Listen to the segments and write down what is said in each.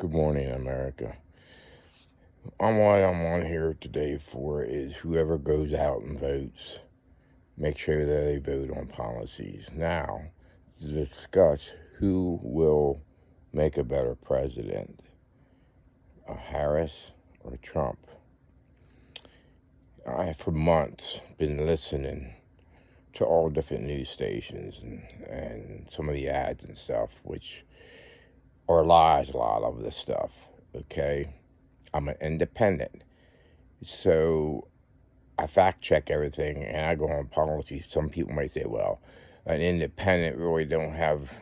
Good morning, America. What I'm on here today for is whoever goes out and votes, make sure that they vote on policies. Now, to discuss who will make a better president, Harris or Trump. I have for months been listening to all different news stations and some of the ads and stuff, which are lies, a lot of this stuff, okay? I'm an independent, so I fact check everything and I go on policy. Some people might say, well, an independent really don't have,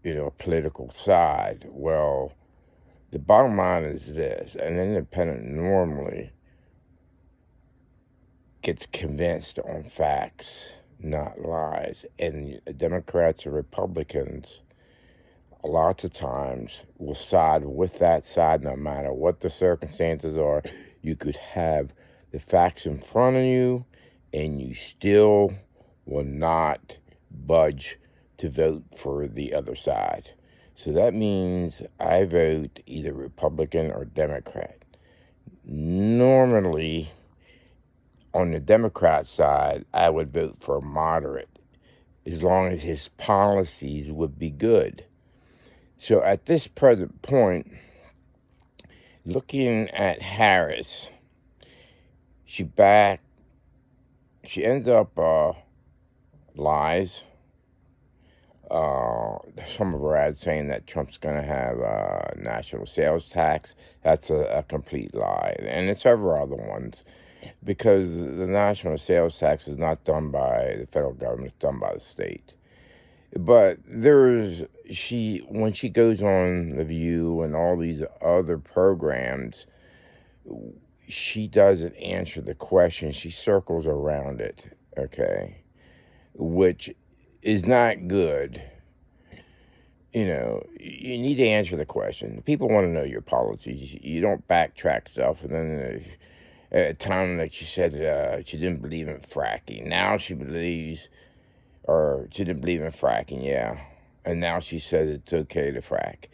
a political side. Well, the bottom line is this: an independent normally gets convinced on facts, not lies. And Democrats or Republicans, lots of times, will side with that side no matter what the circumstances are. You could have the facts in front of you, and you still will not budge to vote for the other side. So that means I vote either Republican or Democrat. Normally, on the Democrat side, I would vote for a moderate, as long as his policies would be good. So at this present point, looking at Harris, she ends up lies. Some of her ads saying that Trump's going to have a national sales tax. That's a complete lie. And it's several other ones, because the national sales tax is not done by the federal government, it's done by the state. But when she goes on The View and all these other programs, she doesn't answer the question. She circles around it, okay, which is not good. You need to answer the question. People want to know your policies. You don't backtrack stuff. And then at a time, like she said, she didn't believe in fracking. Now she believes, or she didn't believe in fracking, yeah. And now she says it's okay to frack.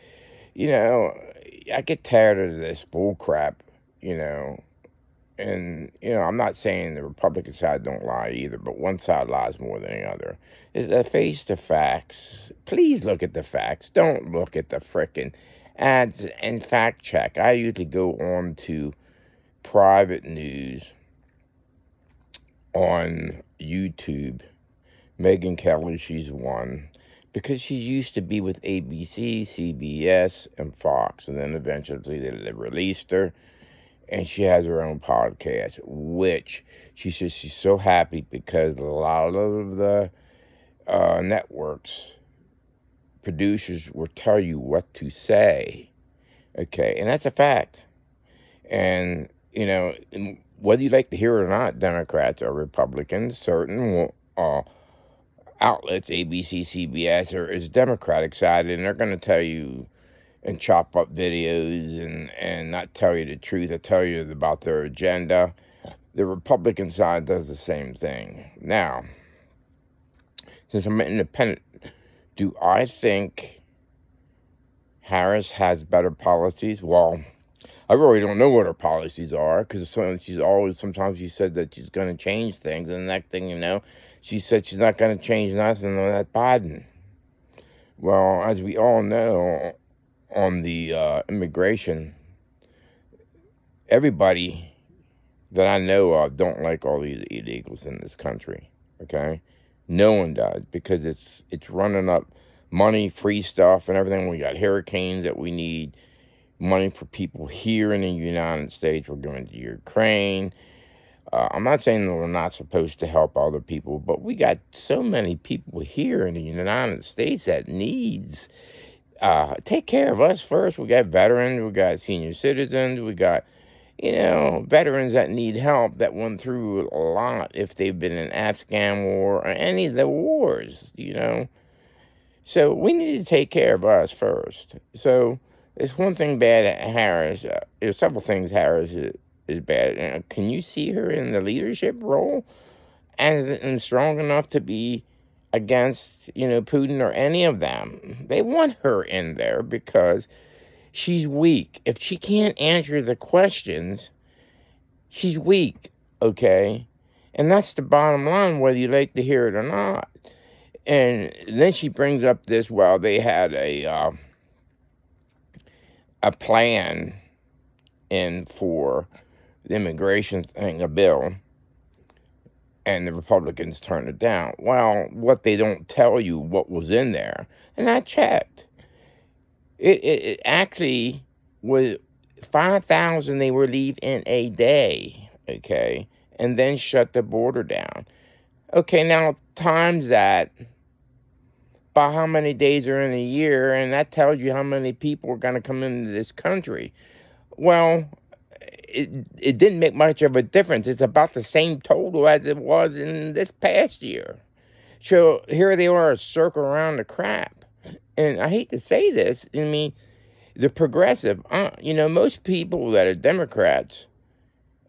I get tired of this bull crap, And, I'm not saying the Republican side don't lie either, but one side lies more than the other. Face the facts. Please look at the facts. Don't look at the frickin' ads and fact check. I usually go on to private news on YouTube. Megyn Kelly, she's one, because she used to be with ABC, CBS, and Fox, and then eventually they released her. And she has her own podcast, which she says she's so happy because a lot of the networks, producers will tell you what to say. Okay, and that's a fact. And, whether you like to hear it or not, Democrats or Republicans, certain outlets, ABC, CBS, is Democratic side, and they're going to tell you and chop up videos and not tell you the truth or tell you about their agenda. The Republican side does the same thing. Now, since I'm independent, do I think Harris has better policies? Well, I really don't know what her policies are, because sometimes she said that she's going to change things, and the next thing you know, she said she's not going to change nothing on that Biden. Well, as we all know, on the immigration, everybody that I know of don't like all these illegals in this country, okay? No one does, because it's running up money, free stuff, and everything. We got hurricanes that we need money for people here in the United States. We're going to Ukraine. I'm not saying that we're not supposed to help other people, but we got so many people here in the United States that needs take care of us first. We got veterans, we got senior citizens, we got, veterans that need help, that went through a lot if they've been in Afghan war or any of the wars, So we need to take care of us first. So it's one thing bad at Harris. There's several things Harris is bad. Can you see her in the leadership role and strong enough to be against, Putin or any of them? They want her in there because she's weak. If she can't answer the questions, she's weak, okay? And that's the bottom line, whether you like to hear it or not. And then she brings up this, well, they had a plan in for the immigration thing, a bill, and the Republicans turned it down. Well, what they don't tell you what was in there, and I checked. It actually was 5,000 they were leave in a day, okay, and then shut the border down. Okay, now times that by how many days are in a year, and that tells you how many people are going to come into this country. Well, it didn't make much of a difference. It's about the same total as it was in this past year. So here they are, circle around the crap. And I hate to say this, I mean, the progressive, most people that are Democrats,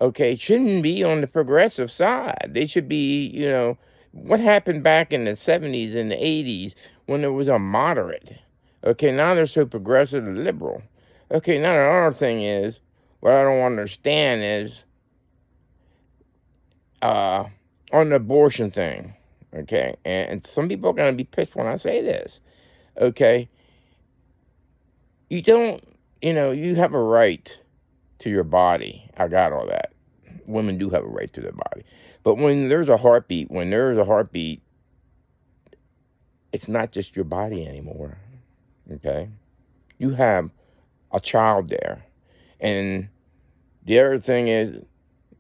okay, shouldn't be on the progressive side. They should be, what happened back in the 70s and the 80s when there was a moderate? Okay, now they're so progressive and liberal. Okay, now another thing is, what I don't understand is, on the abortion thing, okay, and some people are going to be pissed when I say this, okay, you don't, you have a right to your body. I got all that. Women do have a right to their body. But when there's a heartbeat, it's not just your body anymore, okay? You have a child there. And the other thing is,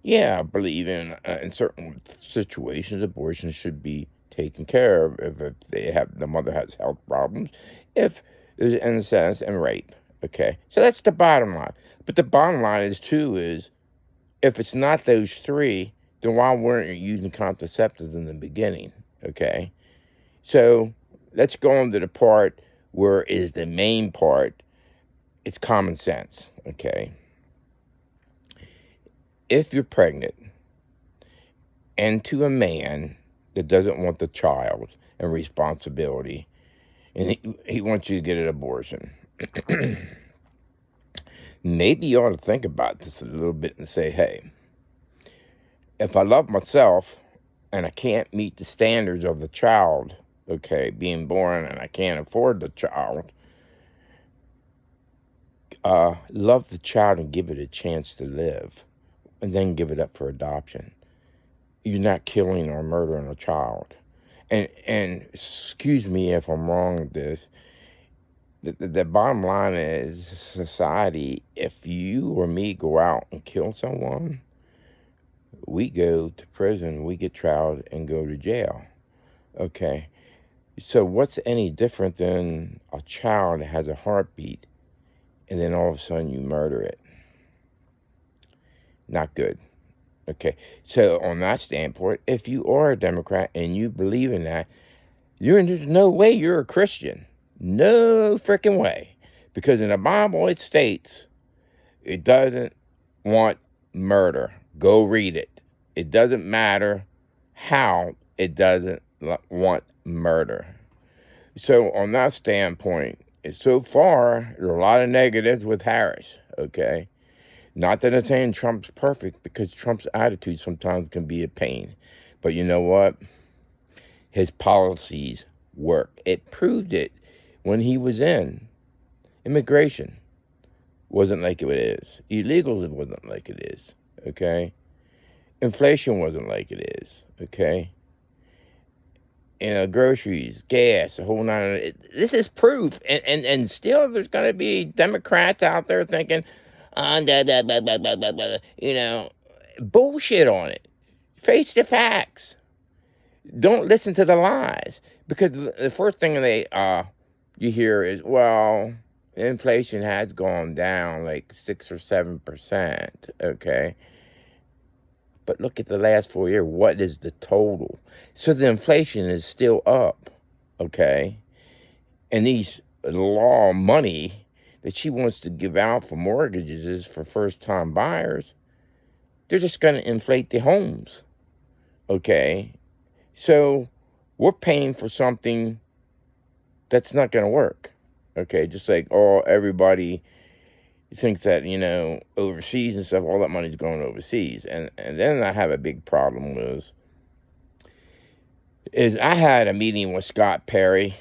yeah, I believe in certain situations, abortion should be taken care of if the mother has health problems, if there's incest and rape, okay? So that's the bottom line. But the bottom line is, too, is if it's not those three, then why weren't you using contraceptives in the beginning, okay? So let's go on to the part where is the main part. It's common sense, okay? If you're pregnant and to a man that doesn't want the child and responsibility, and he wants you to get an abortion, maybe you ought to think about this a little bit and say, hey, if I love myself and I can't meet the standards of the child, okay, being born, and I can't afford the child, love the child and give it a chance to live, and then give it up for adoption. You're not killing or murdering a child. And excuse me if I'm wrong with this, the bottom line is, society, if you or me go out and kill someone, we go to prison, we get tried, and go to jail. Okay? So what's any different than a child that has a heartbeat, and then all of a sudden you murder it? Not good. Okay? So on that standpoint, if you are a Democrat and you believe in that, there's no way you're a Christian. No freaking way. Because in the Bible it states it doesn't want murder. Go read it. It doesn't matter how it doesn't want murder. So on that standpoint, so far, there are a lot of negatives with Harris, okay? Not that I'm saying Trump's perfect, because Trump's attitude sometimes can be a pain. But you know what? His policies work. It proved it when he was in. Immigration wasn't like it is. Illegals wasn't like it is, okay? Inflation wasn't like it is, okay? Groceries, gas, a whole nine. This is proof. And still there's going to be Democrats out there thinking, bullshit on it. Face the facts. Don't listen to the lies. Because the first thing you hear is, well, inflation has gone down like 6 or 7%, okay? But look at the last 4 years. What is the total? So the inflation is still up, okay? And these law money that she wants to give out for mortgages for first-time buyers, they're just going to inflate the homes, okay? So we're paying for something that's not going to work, okay? Just like, everybody He thinks that, overseas and stuff, all that money's going overseas. And then I have a big problem is I had a meeting with Scott Perry,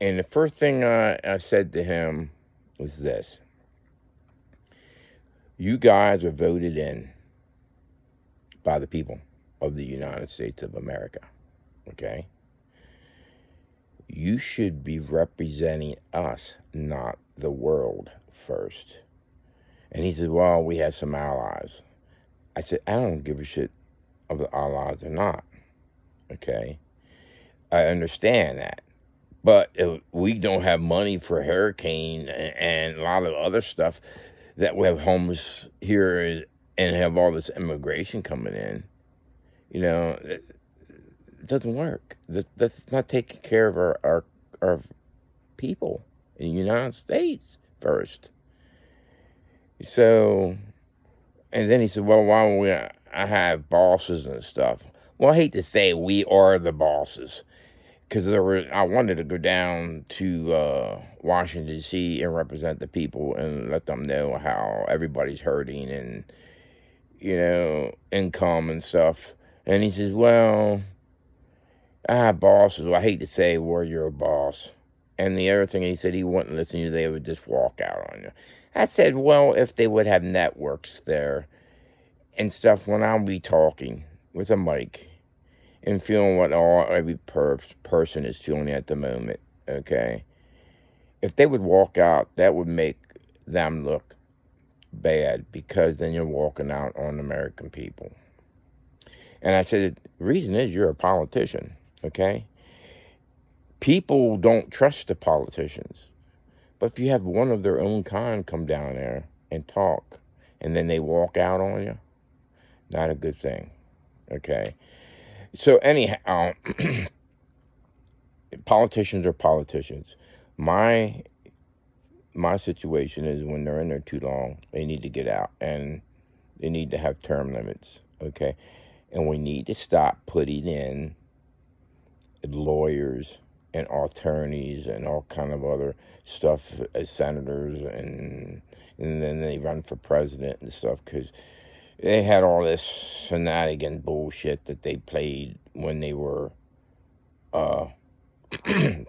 and the first thing I said to him was this: you guys are voted in by the people of the United States of America, okay? You should be representing us, not the world, first. And he said, well, we have some allies. I said, I don't give a shit of the allies or not, okay? I understand that. But if we don't have money for hurricane and a lot of other stuff, that we have homeless here and have all this immigration coming in, it doesn't work. That's not taking care of our people in the United States first. So, and then he said, well, why don't I have bosses and stuff? Well, I hate to say we are the bosses, because I wanted to go down to Washington, D.C. and represent the people and let them know how everybody's hurting and, income and stuff. And he says, well, I have bosses. Well, I hate to say where you're a boss. And the other thing, he said he wouldn't listen to you. They would just walk out on you. I said, well, if they would have networks there and stuff, when I'll be talking with a mic and feeling what every person is feeling at the moment, okay? If they would walk out, that would make them look bad, because then you're walking out on American people. And I said, the reason is you're a politician, okay? People don't trust the politicians. But if you have one of their own kind come down there and talk, and then they walk out on you, not a good thing, okay? So anyhow, politicians are politicians. My situation is when they're in there too long, they need to get out, and they need to have term limits, okay? And we need to stop putting in lawyers and attorneys and all kind of other stuff as senators, and then they run for president and stuff, because they had all this shenanigan bullshit that they played when they were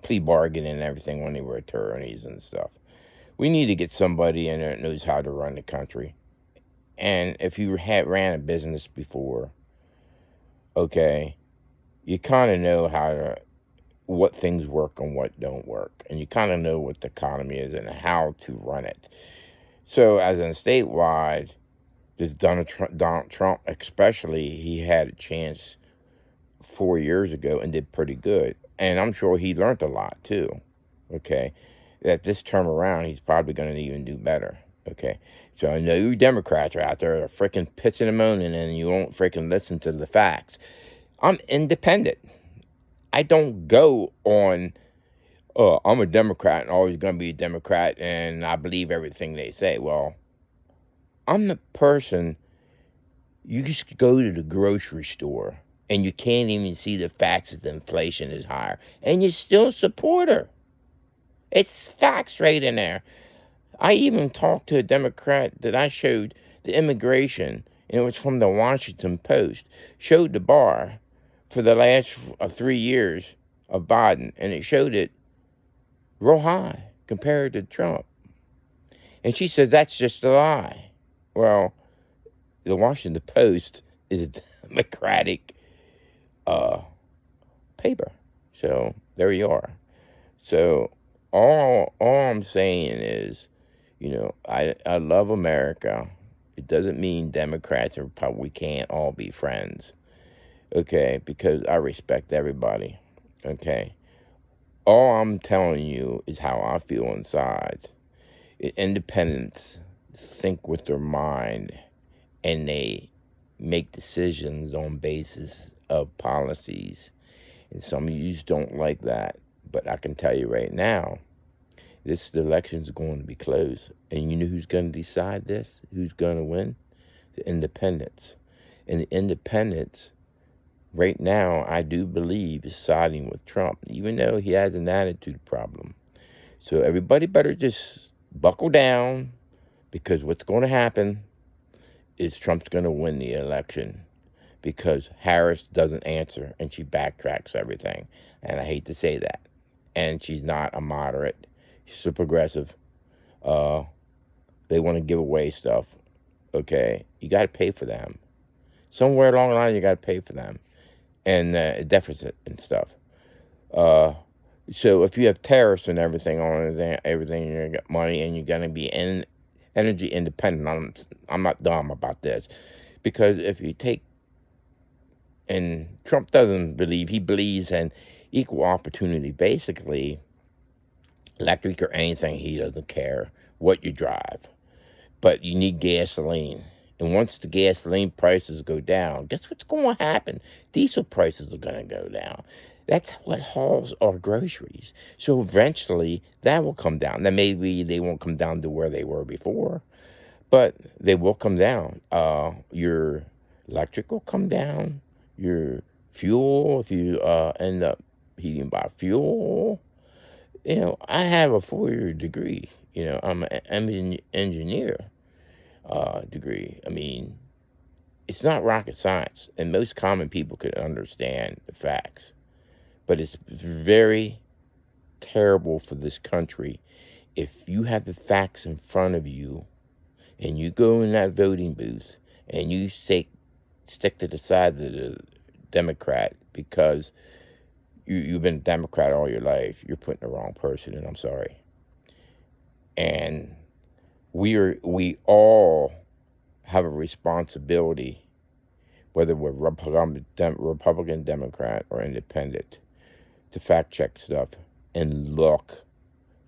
plea bargaining and everything, when they were attorneys and stuff. We need to get somebody in there that knows how to run the country. And if you ran a business before, okay, you kind of know what things work and what don't work. And you kind of know what the economy is and how to run it. So as in statewide, this Donald Trump especially, he had a chance 4 years ago and did pretty good. And I'm sure he learned a lot too, okay? That this term around, he's probably going to even do better, okay? So I know you Democrats are out there that are freaking pitching and moaning, and you won't freaking listen to the facts. I'm independent. I don't go on, I'm a Democrat and always going to be a Democrat, and I believe everything they say. Well, I'm the person, you just go to the grocery store and you can't even see the facts that the inflation is higher, and you still support her. It's facts right in there. I even talked to a Democrat that I showed the immigration, and it was from the Washington Post, showed the bar for the last 3 years of Biden, and it showed it real high compared to Trump. And she said, that's just a lie. Well, the Washington Post is a Democratic paper. So there you are. So all I'm saying is, I love America. It doesn't mean Democrats and Republicans, we can't all be friends, okay? Because I respect everybody, okay? All I'm telling you is how I feel inside. Independents think with their mind, and they make decisions on basis of policies. And some of you don't like that. But I can tell you right now, this election is going to be close. And you know who's going to decide this? Who's going to win? The independents. And the independents, right now, I do believe, is siding with Trump, even though he has an attitude problem. So everybody better just buckle down, Because what's going to happen is Trump's going to win the election because Harris doesn't answer and she backtracks everything. And I hate to say that. And she's not a moderate. She's a progressive. They want to give away stuff. Okay? You got to pay for them. Somewhere along the line, you got to pay for them. And deficit and stuff. So if you have tariffs and everything on everything, you're going to get money and you're going to be energy independent. I'm not dumb about this. Because if you take, and Trump doesn't believe, he believes in equal opportunity. Basically, electric or anything, he doesn't care what you drive. But you need gasoline. And once the gasoline prices go down, guess what's going to happen? Diesel prices are going to go down. That's what hauls our groceries. So eventually, that will come down. Now, maybe they won't come down to where they were before, but they will come down. Your electric will come down. Your fuel, if you end up heating by fuel. I have a 4-year degree. I'm an engineer degree. I mean, it's not rocket science, and most common people could understand the facts. But it's very terrible for this country if you have the facts in front of you and you go in that voting booth and you stick to the side of the Democrat because you've been a Democrat all your life. You're putting the wrong person in. I'm sorry. And we all have a responsibility, whether we're Republican, Democrat, or Independent, to fact check stuff and look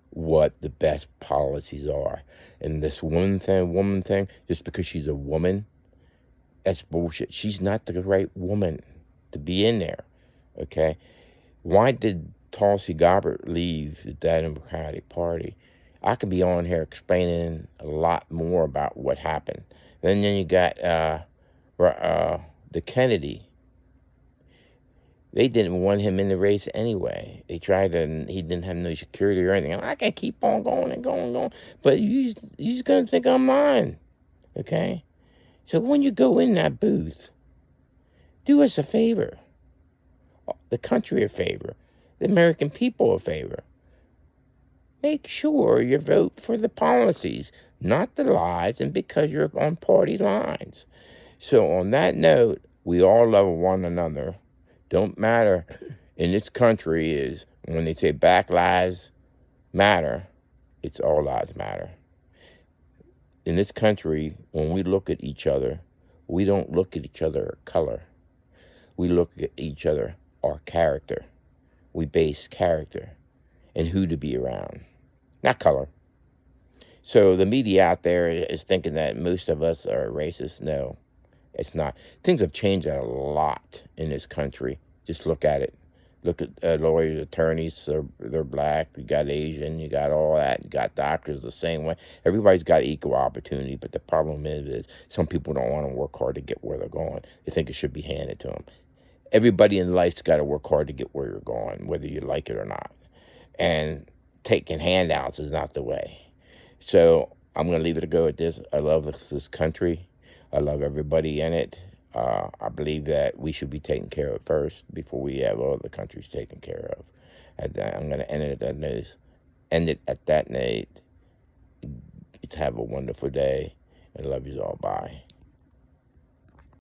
what the best policies are. And this woman thing, just because she's a woman, that's bullshit. She's not the right woman to be in there, okay? Why did Tulsi Gabbard leave the Democratic Party? I could be on here explaining a lot more about what happened. And then you got the Kennedy. They didn't want him in the race anyway. They tried to, and he didn't have no security or anything. I can keep on going and going and going. But you're just going to think I'm lying, okay? So when you go in that booth, do us a favor. The country a favor. The American people a favor. Make sure you vote for the policies, not the lies, and because you're on party lines. So on that note, we all love one another. Don't matter in this country is when they say Black Lives Matter, it's all lives matter. In this country, when we look at each other, we don't look at each other color. We look at each other our character. We base character and who to be around, not color. So the media out there is thinking that most of us are racist. No, it's not. Things have changed a lot in this country. Just look at it. Look at lawyers, attorneys, they're black. You got Asian, you got all that. You got doctors the same way. Everybody's got equal opportunity, but the problem is some people don't want to work hard to get where they're going. They think it should be handed to them. Everybody in life's got to work hard to get where you're going, whether you like it or not. And taking handouts is not the way. So I'm going to leave it to go at this. I love this country. I love everybody in it. I believe that we should be taken care of first before we have all the countries taken care of. And I'm going to end it at that news. End it at that note. Have a wonderful day. I love you all. Bye.